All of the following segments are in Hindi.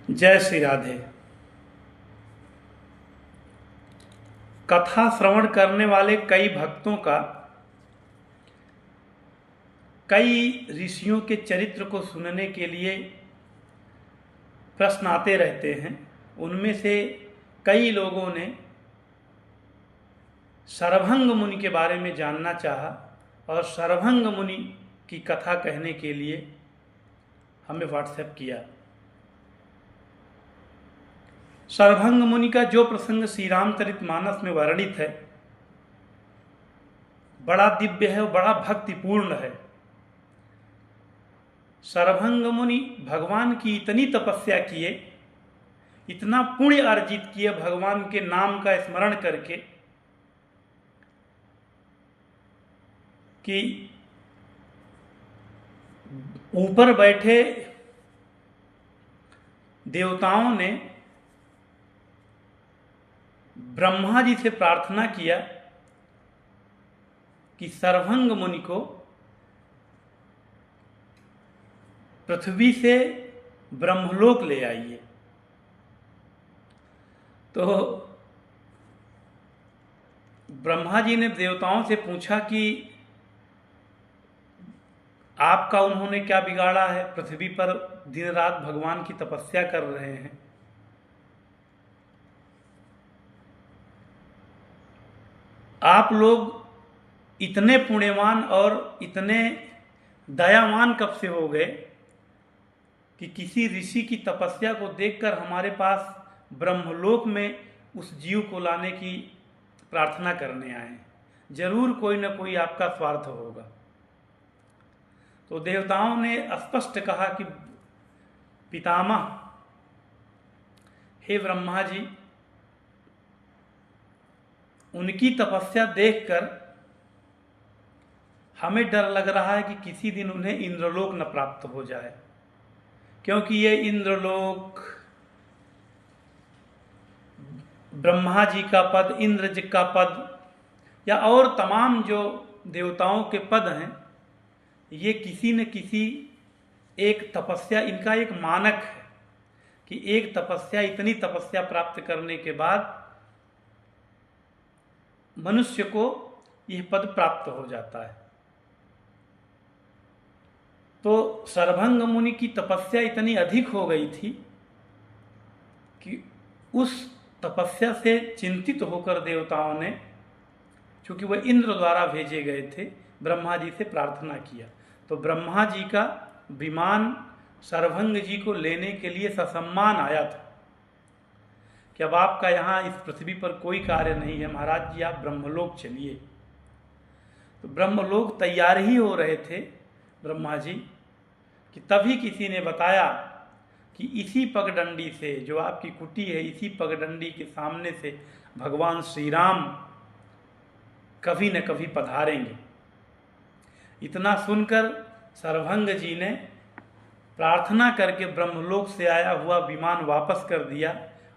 जय श्री राधे। कथा श्रवण करने वाले कई भक्तों का कई ऋषियों के चरित्र को सुनने के लिए प्रश्न आते रहते हैं। उनमें से कई लोगों ने शरभंग मुनि के बारे में जानना चाहा और शरभंग मुनि की कथा कहने के लिए हमें व्हाट्सएप किया। शरभंग मुनि का जो प्रसंग श्री रामचरितमानस में वर्णित है बड़ा दिव्य है और बड़ा भक्तिपूर्ण है। शरभंग मुनि भगवान की इतनी तपस्या किए, इतना पुण्य अर्जित किए भगवान के नाम का स्मरण करके कि ऊपर बैठे देवताओं ने ब्रह्मा जी से प्रार्थना किया कि शरभंग मुनि को पृथ्वी से ब्रह्मलोक ले आइए। तो ब्रह्मा जी ने देवताओं से पूछा कि आपका उन्होंने क्या बिगाड़ा है, पृथ्वी पर दिन रात भगवान की तपस्या कर रहे हैं। आप लोग इतने पुण्यवान और इतने दयावान कब से हो गए कि किसी ऋषि की तपस्या को देखकर हमारे पास ब्रह्मलोक में उस जीव को लाने की प्रार्थना करने आए। जरूर कोई न कोई आपका स्वार्थ होगा। तो देवताओं ने स्पष्ट कहा कि पितामह, हे ब्रह्मा जी, उनकी तपस्या देखकर हमें डर लग रहा है कि किसी दिन उन्हें इंद्रलोक न प्राप्त हो जाए, क्योंकि ये इंद्रलोक ब्रह्मा जी का पद, इंद्र जी का पद या और तमाम जो देवताओं के पद हैं, ये किसी न किसी एक तपस्या, इनका एक मानक है कि एक तपस्या, इतनी तपस्या प्राप्त करने के बाद मनुष्य को यह पद प्राप्त हो जाता है। तो शरभंग मुनि की तपस्या इतनी अधिक हो गई थी कि उस तपस्या से चिंतित होकर देवताओं ने, चूंकि वह इंद्र द्वारा भेजे गए थे, ब्रह्मा जी से प्रार्थना किया। तो ब्रह्मा जी का विमान शरभंग जी को लेने के लिए ससम्मान आया था कि अब आपका यहाँ इस पृथ्वी पर कोई कार्य नहीं है, महाराज जी आप ब्रह्मलोक चलिए। तो ब्रह्मलोक तैयार ही हो रहे थे ब्रह्मा जी कि तभी किसी ने बताया कि इसी पगडंडी से, जो आपकी कुटी है, इसी पगडंडी के सामने से भगवान श्री राम कभी न कभी पधारेंगे। इतना सुनकर शरभंग जी ने प्रार्थना करके ब्रह्मलोक से आया हुआ विमान वापस कर दिया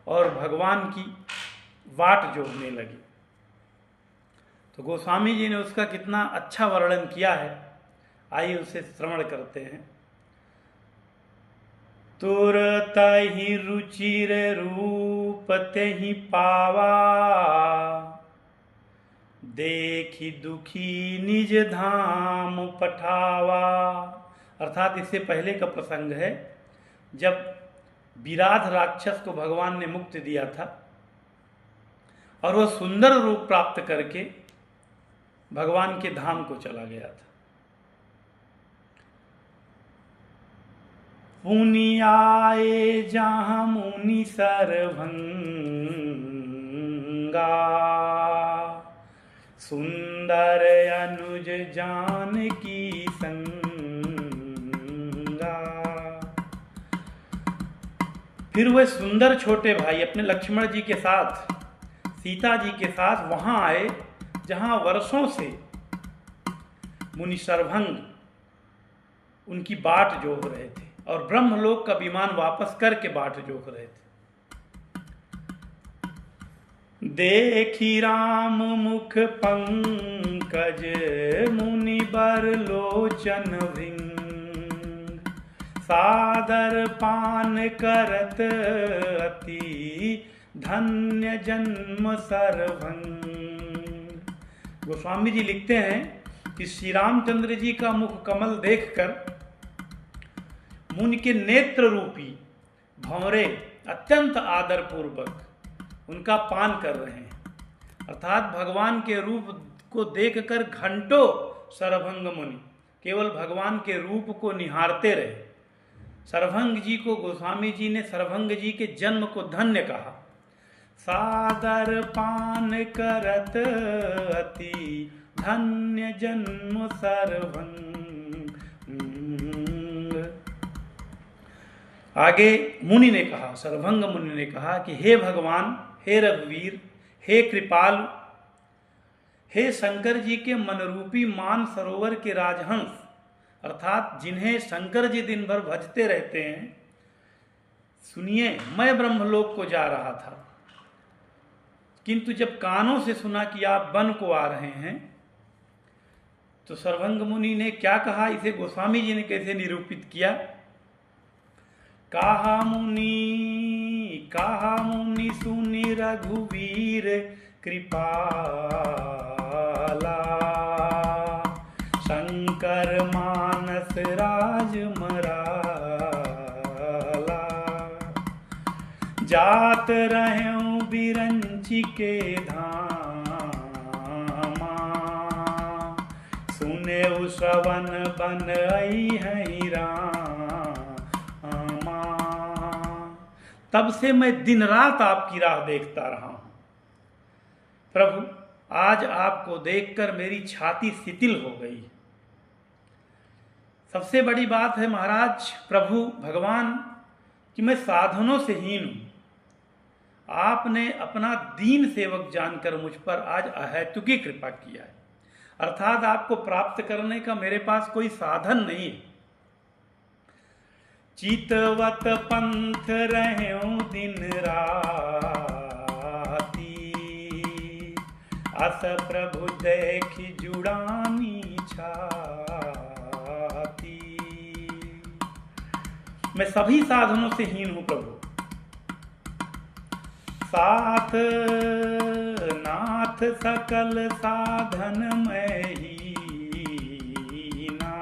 और भगवान की वाट जोड़ने लगे। तो गोस्वामी जी ने उसका कितना अच्छा वर्णन किया है, आइए उसे श्रवण करते हैं। तुरत ही रुचिर रूप तेहि पावा, देखी दुखी निज धाम पठावा। अर्थात इससे पहले का प्रसंग है जब विराध राक्षस को भगवान ने मुक्ति दिया था और वह सुंदर रूप प्राप्त करके भगवान के धाम को चला गया था। पुनि आए जहाँ मुनि शरभंगा, सुंदर अनुज जानकी संगा। फिर वह सुंदर छोटे भाई अपने लक्ष्मण जी के साथ, सीता जी के साथ वहां आए जहां वर्षों से मुनि शरभंग उनकी बाट जोह रहे थे और ब्रह्मलोक का विमान वापस करके बाट जोह रहे थे। देखी राम मुख पंकज, मुनि बर लोचन भृंग, सादर पान करत अति धन्य जन्म सर्वंग। गोस्वामी जी लिखते हैं कि श्री रामचंद्र जी का मुख कमल देखकर मुनि के नेत्र रूपी भंवरे अत्यंत आदर पूर्वक उनका पान कर रहे हैं। अर्थात भगवान के रूप को देखकर घंटों सरभंग मुनि केवल भगवान के रूप को निहारते रहे। सरभंग जी को गोस्वामी जी ने सरभंग जी के जन्म को धन्य कहा। सादर पान करत अति धन्य जन्म सर्वंग। आगे मुनि ने कहा, सरभंग मुनि ने कहा कि हे भगवान, हे रघुवीर, हे कृपाल, हे शंकर जी के मनरूपी मान सरोवर के राजहंस, अर्थात जिन्हें शंकर जी दिन भर भजते रहते हैं, सुनिए मैं ब्रह्मलोक को जा रहा था, किंतु जब कानों से सुना कि आप वन को आ रहे हैं तो सरभंग मुनि ने क्या कहा, इसे गोस्वामी जी ने कैसे निरूपित किया। कहा मुनि सुनि रघुवीर कृपाला, शंकर मानस राज मराला, जात रहूं बिरंची के धामा, सुने श्रवण बन आई है रामा। तब से मैं दिन रात आपकी राह देखता रहा हूं प्रभु, आज आपको देखकर मेरी छाती शिथिल हो गई। सबसे बड़ी बात है महाराज प्रभु भगवान कि मैं साधनों से हीन हूं। आपने अपना दीन सेवक जानकर मुझ पर आज अहेतुकी कृपा किया है। अर्थात आपको प्राप्त करने का मेरे पास कोई साधन नहीं है। चितवत पंथ रहूं दिन राती, अस प्रभु देखी जुड़ानी छाती। मैं सभी साधनों से हीन हूं प्रभु। साथ नाथ सकल साधन में ही ना,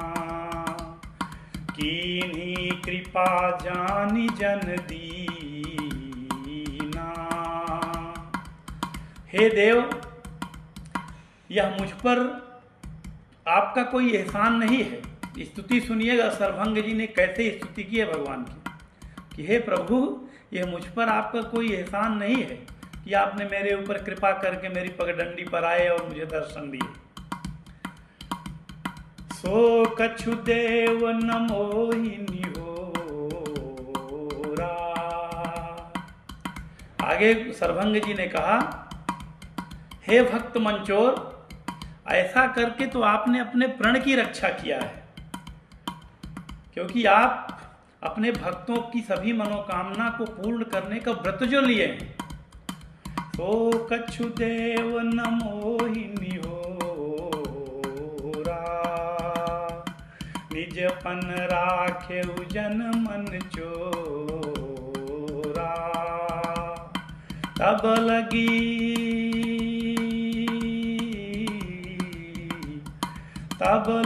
कीन्ही कृपा जानी जन दीना। हे देव, यह मुझ पर आपका कोई एहसान नहीं है। स्तुति सुनिएगा सरभंग जी ने कैसे स्तुति की है भगवान की कि हे प्रभु, यह मुझ पर आपका कोई एहसान नहीं है कि आपने मेरे ऊपर कृपा करके मेरी पगडंडी पर आए और मुझे दर्शन दिए। सो कछु देव न मोहिनी होरा। आगे सरभंग जी ने कहा, हे भक्त मंचोर, ऐसा करके तो आपने अपने प्रण की रक्षा किया है, क्योंकि आप अपने भक्तों की सभी मनोकामना को पूर्ण करने का व्रत जो लिए हैं। तो कछु देव न मोहिनी होरा, निजपन राखे जन मन चोरा। तब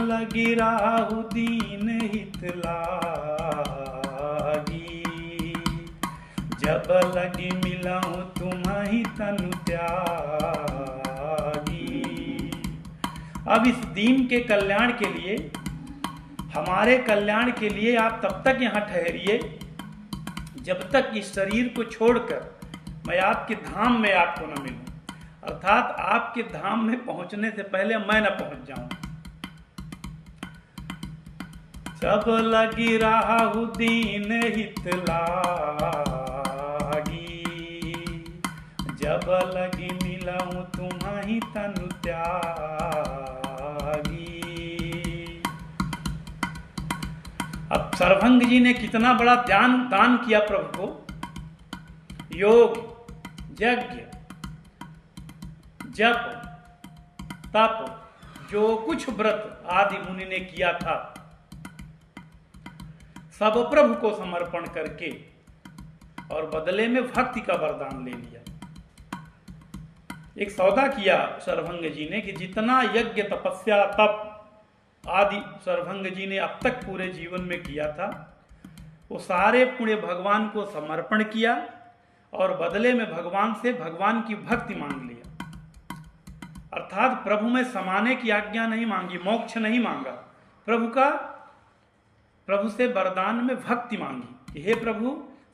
लगी राहु दीन हित लागी, जब लगी मिलाऊं तुम्हारी तनु त्यागी। अब इस दीन के कल्याण के लिए, हमारे कल्याण के लिए आप तब तक यहाँ ठहरिए जब तक इस शरीर को छोड़कर मैं आपके धाम में आपको न मिलूं, अर्थात आपके धाम में पहुंचने से पहले मैं न पहुंच जाऊं। जब लगी राहु दीन हित लागी, जब लगी मिलाऊं तुम्हारी तनु त्यागी। अब सरभंग जी ने कितना बड़ा दान किया प्रभु को। योग, यज्ञ, जप, तप, जो कुछ व्रत आदि मुनि ने किया था, सब प्रभु को समर्पण करके और बदले में भक्ति का वरदान ले लिया। एक सौदा किया सरभंग जी ने कि जितना यज्ञ तपस्या तप आदि सरभंग जी ने अब तक पूरे जीवन में किया था वो सारे पुण्य भगवान को समर्पण किया और बदले में भगवान से भगवान की भक्ति मांग लिया। अर्थात प्रभु में समाने की आज्ञा नहीं मांगी, मोक्ष नहीं मांगा, प्रभु से वरदान में भक्ति मांगी कि हे प्रभु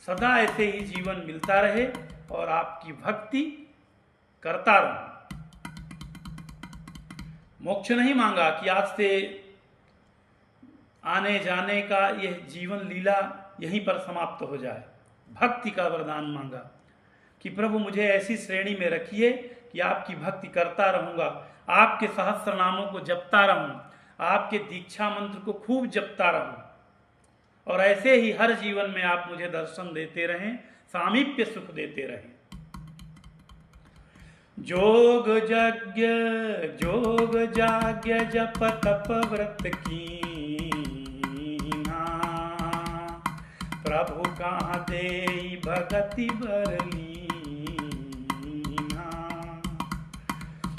सदा ऐसे ही जीवन मिलता रहे और आपकी भक्ति करता रहूं। मोक्ष नहीं मांगा कि आज से आने जाने का यह जीवन लीला यहीं पर समाप्त हो जाए। भक्ति का वरदान मांगा कि प्रभु मुझे ऐसी श्रेणी में रखिए कि आपकी भक्ति करता रहूंगा, आपके सहस्त्र नामों को जपता रहूं, आपके दीक्षा मंत्र को खूब जपता रहूं और ऐसे ही हर जीवन में आप मुझे दर्शन देते रहें, सामीप्य सुख देते रहें। जोग जाग्य जप तप व्रत कीना, प्रभु कहाँ देई भगति बरलीना।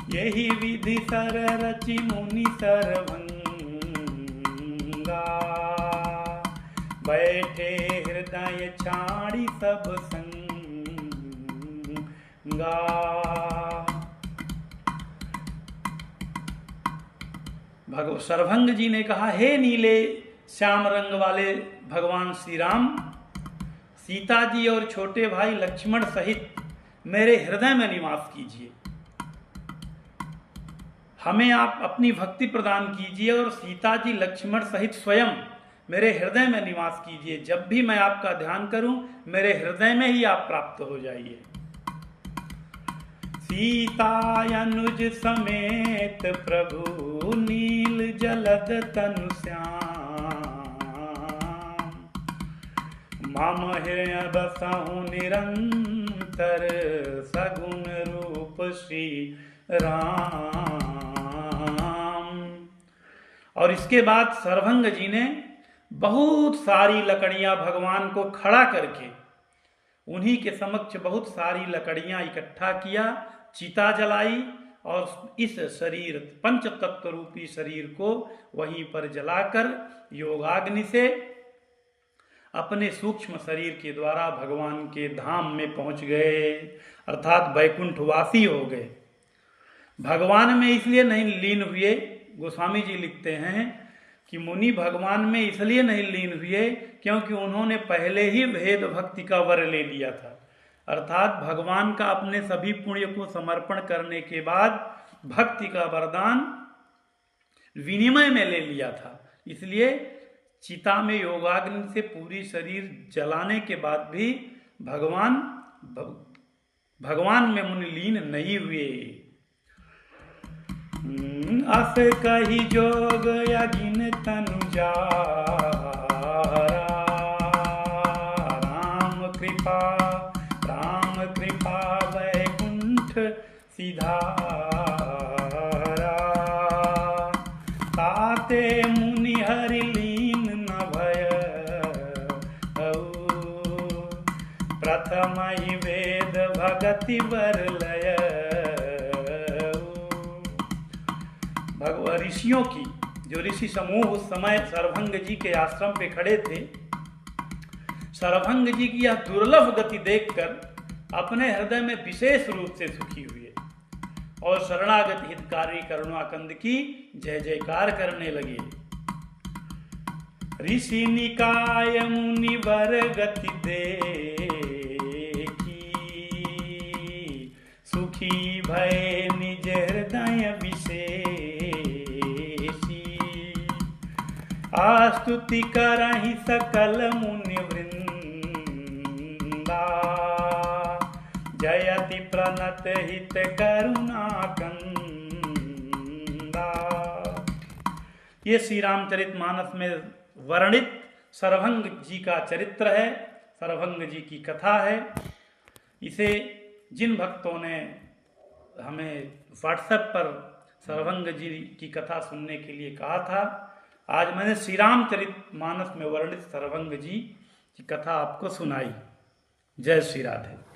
यही विधि सर रचि मुनि सरभंगा, बैठे हृदय छाड़ी सब संगा। सरभंग जी ने कहा, हे नीले श्याम रंग वाले भगवान श्री राम, सीता जी और छोटे भाई लक्ष्मण सहित मेरे हृदय में निवास कीजिए। हमें आप अपनी भक्ति प्रदान कीजिए और सीता जी लक्ष्मण सहित स्वयं मेरे हृदय में निवास कीजिए। जब भी मैं आपका ध्यान करूं मेरे हृदय में ही आप प्राप्त हो जाइए। सीता अनुज समेत प्रभु नील जलद तनु श्याम, मम हृदय बसहु निरंतर सगुण रूप श्री राम। और इसके बाद सरभंग जी ने बहुत सारी लकड़ियां भगवान को खड़ा करके उन्हीं के समक्ष बहुत सारी लकड़ियां इकट्ठा किया, चिता जलाई और इस शरीर पंच तत्व रूपी शरीर को वहीं पर जलाकर योगाग्नि से अपने सूक्ष्म शरीर के द्वारा भगवान के धाम में पहुंच गए, अर्थात वैकुंठवासी हो गए। भगवान में इसलिए नहीं लीन हुए, गोस्वामी जी लिखते हैं कि मुनि भगवान में इसलिए नहीं लीन हुए क्योंकि उन्होंने पहले ही भेद भक्ति का वर ले लिया था। अर्थात भगवान का अपने सभी पुण्य को समर्पण करने के बाद भक्ति का वरदान विनिमय में ले लिया था। इसलिए चिता में योगाग्नि से पूरी शरीर जलाने के बाद भी भगवान में मुनि लीन नहीं हुए। अस कही जोग यगिन तनु जारा, राम कृपा वैकुंठ सिधारा। ताते मुनि हरि लीन न भय, प्रथम ही वेद भगति वर लय। भगवान ऋषियों की जो ऋषि समूह उस समय सरभंग जी के आश्रम पे खड़े थे, सरभंग जी की यह दुर्लभ गति देखकर अपने हृदय में विशेष रूप से सुखी हुए और शरणागत हितकारी करुणाकंद की जय जयकार करने लगे। ऋषि निकाय मुनि वर गति देखी, सुखी भय निज हृदय विशेषी। आस्तुति करहि सकल मुनि वृंदा, जयति प्रणत हित करुणा कंदा। ये श्री रामचरितमानस में वर्णित सरभंग जी का चरित्र है, सरभंग जी की कथा है। इसे जिन भक्तों ने हमें व्हाट्सएप पर सरभंग जी की कथा सुनने के लिए कहा था, आज मैंने श्री रामचरितमानस में वर्णित सर्वभंग जी की कथा आपको सुनाई। जय श्री राधे।